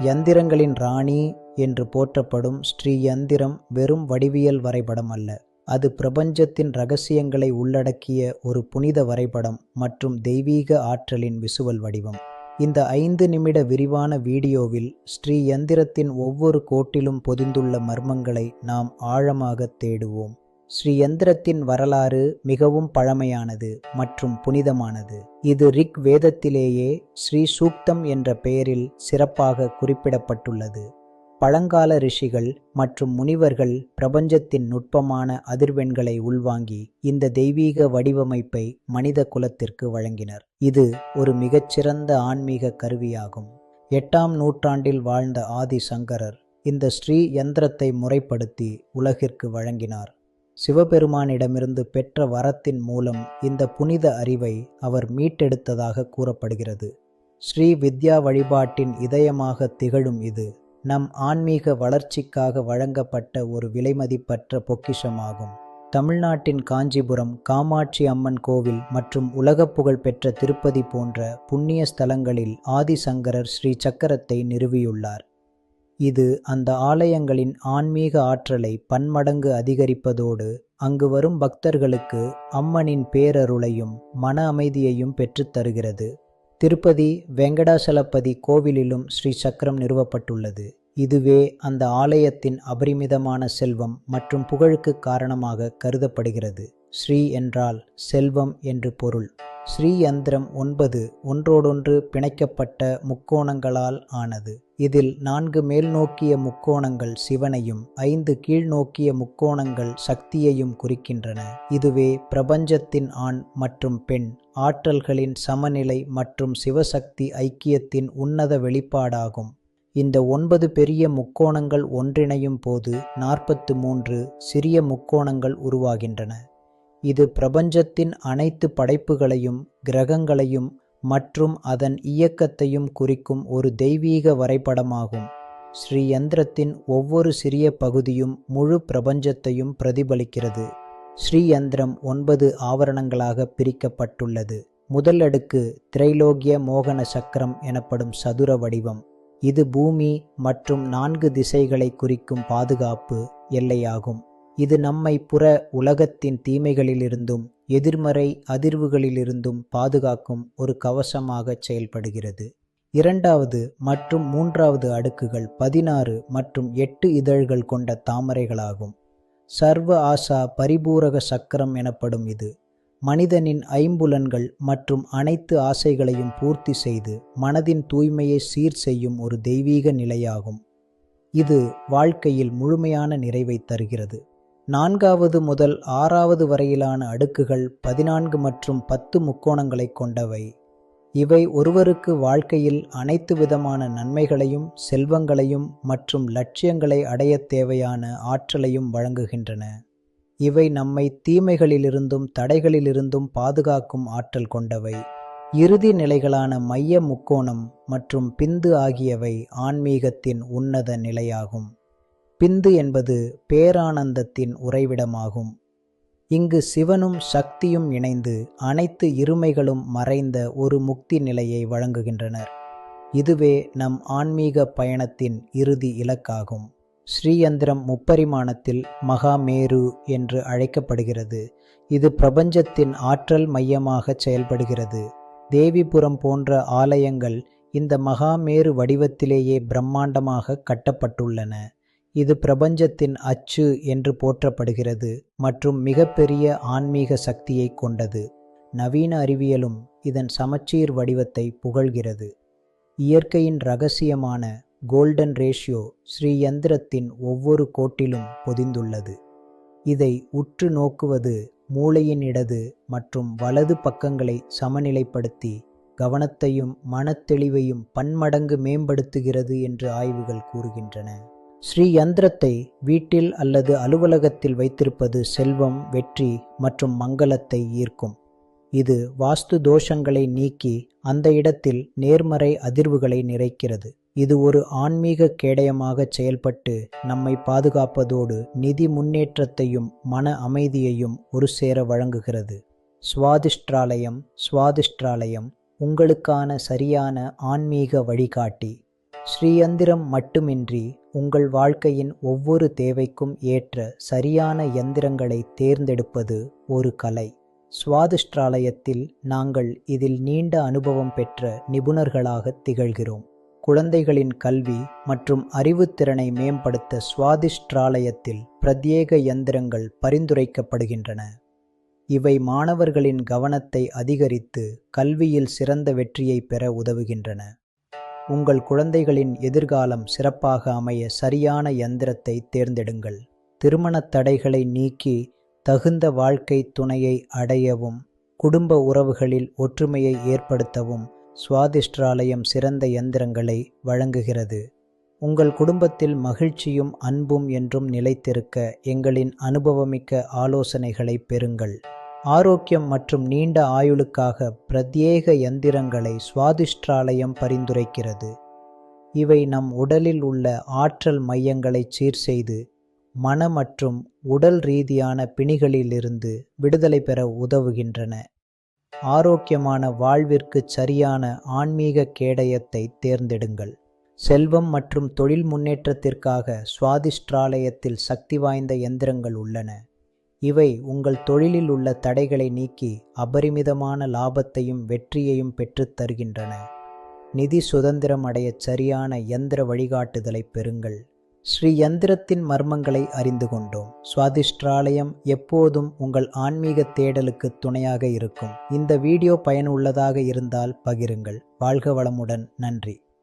யந்திரங்களின் ராணி என்று போற்றப்படும் ஸ்ரீ யந்திரம் வெறும் வடிவியல் வரைபடம் அல்ல. அது பிரபஞ்சத்தின் இரகசியங்களை உள்ளடக்கிய ஒரு புனித வரைபடம் மற்றும் தெய்வீக ஆற்றலின் விசுவல் வடிவம். இந்த 5 நிமிட விரிவான வீடியோவில் ஸ்ரீ யந்திரத்தின் ஒவ்வொரு கோட்டிலும் பொதிந்துள்ள மர்மங்களை நாம் ஆழமாக தேடுவோம். ஸ்ரீ யந்திரத்தின் வரலாறு மிகவும் பழமையானது மற்றும் புனிதமானது. இது ரிக் வேதத்திலேயே ஸ்ரீ சூக்தம் என்ற பெயரில் சிறப்பாக குறிப்பிடப்பட்டுள்ளது. பழங்கால ரிஷிகள் மற்றும் முனிவர்கள் பிரபஞ்சத்தின் நுட்பமான அதிர்வெண்களை உள்வாங்கி இந்த தெய்வீக வடிவமைப்பை மனித குலத்திற்கு வழங்கினர். இது ஒரு மிகச்சிறந்த ஆன்மீக கருவியாகும். 8ஆம் நூற்றாண்டில் வாழ்ந்த ஆதி சங்கரர் இந்த ஸ்ரீ யந்திரத்தை முறைப்படுத்தி உலகிற்கு வழங்கினார். சிவபெருமானிடமிருந்து பெற்ற வரத்தின் மூலம் இந்த புனித அறிவை அவர் மீட்டெடுத்ததாக கூறப்படுகிறது. ஸ்ரீ வித்யா வழிபாட்டின் இதயமாக திகழும் இது நம் ஆன்மீக வளர்ச்சிக்காக வழங்கப்பட்ட ஒரு விலைமதிப்பற்ற பொக்கிஷமாகும். தமிழ்நாட்டின் காஞ்சிபுரம் காமாட்சி அம்மன் கோவில் மற்றும் உலகப் புகழ் பெற்ற திருப்பதி போன்ற புண்ணிய ஸ்தலங்களில் ஆதிசங்கரர் ஸ்ரீ சக்கரத்தை நிறுவியுள்ளார். இது அந்த ஆலயங்களின் ஆன்மீக ஆற்றலை பன்மடங்கு அதிகரிப்பதோடு அங்கு வரும் பக்தர்களுக்கு அம்மனின் பேரருளையும் மன அமைதியையும் பெற்றுத் தருகிறது. திருப்பதி வெங்கடாசலபதி கோவிலிலும் ஸ்ரீ சக்கரம் நிறுவப்பட்டுள்ளது. இதுவே அந்த ஆலயத்தின் அபரிமிதமான செல்வம் மற்றும் புகழுக்கு காரணமாக கருதப்படுகிறது. ஸ்ரீ என்றால் செல்வம் என்று பொருள். ஸ்ரீ யந்திரம் 9 ஒன்றோடொன்று பிணைக்கப்பட்ட முக்கோணங்களால் ஆனது. இதில் 4 மேல் நோக்கிய முக்கோணங்கள் சிவனையும் 5 கீழ் நோக்கிய முக்கோணங்கள் சக்தியையும் குறிக்கின்றன. இதுவே பிரபஞ்சத்தின் ஆண் மற்றும் பெண் ஆற்றல்களின் சமநிலை மற்றும் சிவசக்தி ஐக்கியத்தின் உன்னத வெளிப்பாடாகும். இந்த 9 பெரிய முக்கோணங்கள் ஒன்றிணையும் போது 43 சிறிய முக்கோணங்கள் உருவாகின்றன. இது பிரபஞ்சத்தின் அனைத்து படைப்புகளையும் கிரகங்களையும் மற்றும் அதன் இயக்கத்தையும் குறிக்கும் ஒரு தெய்வீக வரைபடமாகும். ஸ்ரீ யந்திரத்தின் ஒவ்வொரு சிறிய பகுதியும் முழு பிரபஞ்சத்தையும் பிரதிபலிக்கிறது. ஸ்ரீ யந்திரம் 9 ஆவரணங்களாக பிரிக்கப்பட்டுள்ளது. முதல் அடுக்கு திரைலோக்கிய மோகன சக்கரம் எனப்படும் சதுர வடிவம். இது பூமி மற்றும் 4 திசைகளை குறிக்கும் பாதுகாப்பு எல்லையாகும். இது நம்மை புற உலகத்தின் தீமைகளிலிருந்தும் எதிர்மறை அதிர்வுகளிலிருந்தும் பாதுகாக்கும் ஒரு கவசமாக செயல்படுகிறது. 2வது மற்றும் 3வது அடுக்குகள் 16 மற்றும் 8 இதழ்கள் கொண்ட தாமரைகளாகும். சர்வ ஆசா பரிபூரக சக்கரம் எனப்படும் இது மனிதனின் ஐம்புலன்கள் மற்றும் அனைத்து ஆசைகளையும் பூர்த்தி செய்து மனதின் தூய்மையை சீர் செய்யும் ஒரு தெய்வீக நிலையாகும். இது வாழ்க்கையில் முழுமையான நிறைவை தருகிறது. 4வது முதல் 6வது வரையிலான அடுக்குகள் 14 மற்றும் 10 முக்கோணங்களை கொண்டவை. இவை ஒருவருக்கு வாழ்க்கையில் அனைத்து விதமான நன்மைகளையும் செல்வங்களையும் மற்றும் லட்சியங்களை அடைய தேவையான ஆற்றலையும் வழங்குகின்றன. இவை நம்மை தீமைகளிலிருந்தும் தடைகளிலிருந்தும் பாதுகாக்கும் ஆற்றல் கொண்டவை. இறுதி நிலைகளான மைய முக்கோணம் மற்றும் பிந்து ஆகியவை ஆன்மீகத்தின் உன்னத நிலையாகும். பிந்து என்பது பேரானந்தத்தின் உறைவிடமாகும். இங்கு சிவனும் சக்தியும் இணைந்து அனைத்து இருமைகளும் மறைந்த ஒரு முக்தி நிலையை வழங்குகின்றனர். இதுவே நம் ஆன்மீக பயணத்தின் இறுதி இலக்காகும். ஸ்ரீ யந்திரம் முப்பரிமாணத்தில் மகாமேரு என்று அழைக்கப்படுகிறது. இது பிரபஞ்சத்தின் ஆற்றல் மையமாக செயல்படுகிறது. தேவிபுரம் போன்ற ஆலயங்கள் இந்த மகாமேரு வடிவத்திலேயே பிரம்மாண்டமாக கட்டப்பட்டுள்ளன. இது பிரபஞ்சத்தின் அச்சு என்று போற்றப்படுகிறது மற்றும் மிகப்பெரிய ஆன்மீக சக்தியை கொண்டது. நவீன அறிவியலும் இதன் சமச்சீர் வடிவத்தை புகழ்கிறது. இயற்கையின் இரகசியமான கோல்டன் ரேஷியோ ஸ்ரீ யந்திரத்தின் ஒவ்வொரு கோட்டிலும் பொதிந்துள்ளது. இதை உற்று நோக்குவது மூளையின் இடது மற்றும் வலது பக்கங்களை சமநிலைப்படுத்தி கவனத்தையும் மனத்தெளிவையும் பன்மடங்கு மேம்படுத்துகிறது என்று ஆய்வுகள் கூறுகின்றன. ஸ்ரீ யந்திரத்தை வீட்டில் அல்லது அலுவலகத்தில் வைத்திருப்பது செல்வம், வெற்றி மற்றும் மங்களத்தை ஈர்க்கும். இது வாஸ்து தோஷங்களை நீக்கி அந்த இடத்தில் நேர்மறை அதிர்வுகளை நிறைக்கிறது. இது ஒரு ஆன்மீக கேடயமாக செயல்பட்டு நம்மை பாதுகாப்பதோடு நிதி முன்னேற்றத்தையும் மன அமைதியையும் ஒரு சேர வழங்குகிறது. சுவாதிஷ்டாலயம் உங்களுக்கான சரியான ஆன்மீக வழிகாட்டி. ஸ்ரீயந்திரம் மட்டுமின்றி உங்கள் வாழ்க்கையின் ஒவ்வொரு தேவைக்கும் ஏற்ற சரியான யந்திரங்களை தேர்ந்தெடுப்பது ஒரு கலை. சுவாதிஷ்டாலயத்தில் நாங்கள் இதில் நீண்ட அனுபவம் பெற்ற நிபுணர்களாக திகழ்கிறோம். குழந்தைகளின் கல்வி மற்றும் அறிவுத்திறனை மேம்படுத்த சுவாதிஷ்டாலயத்தில் பிரத்யேக யந்திரங்கள் பரிந்துரைக்கப்படுகின்றன. இவை மாணவர்களின் கவனத்தை அதிகரித்து கல்வியில் சிறந்த வெற்றியை பெற உதவுகின்றன. உங்கள் குழந்தைகளின் எதிர்காலம் சிறப்பாக அமைய சரியான யந்திரத்தை தேர்ந்தெடுங்கள். திருமணத் தடைகளை நீக்கி தகுந்த வாழ்க்கை துணையை அடையவும் குடும்ப உறவுகளில் ஒற்றுமையை ஏற்படுத்தவும் சுவாதிஷ்டாலயம் சிறந்த யந்திரங்களை வழங்குகிறது. உங்கள் குடும்பத்தில் மகிழ்ச்சியும் அன்பும் என்றும் நிலைத்திருக்க எங்களின் அனுபவமிக்க ஆலோசனைகளை பெறுங்கள். ஆரோக்கியம் மற்றும் நீண்ட ஆயுளுக்காக பிரத்யேக யந்திரங்களை சுவாதிஷ்டாலயம் பரிந்துரைக்கிறது. இவை நம் உடலில் உள்ள ஆற்றல் மையங்களை சீர்செய்து மன மற்றும் உடல் ரீதியான பிணிகளிலிருந்து விடுதலை பெற உதவுகின்றன. ஆரோக்கியமான வாழ்விற்கு சரியான ஆன்மீக கேடயத்தை தேர்ந்தெடுங்கள். செல்வம் மற்றும் தொழில் முன்னேற்றத்திற்காக சுவாதிஷ்டாலயத்தில் சக்தி வாய்ந்த யந்திரங்கள் உள்ளன. இவை உங்கள் தொழிலில் உள்ள தடைகளை நீக்கி அபரிமிதமான லாபத்தையும் வெற்றியையும் பெற்றுத் தருகின்றன. நிதி சுதந்திரம் அடைய சரியான யந்திர வழிகாட்டுதலை பெறுங்கள். ஸ்ரீ யந்திரத்தின் மர்மங்களை அறிந்து கொண்டோம். சுவாதிஷ்டாலயம் எப்போதும் உங்கள் ஆன்மீக தேடலுக்கு துணையாக இருக்கும். இந்த வீடியோ பயனுள்ளதாக இருந்தால் பகிருங்கள். வாழ்க வளமுடன். நன்றி.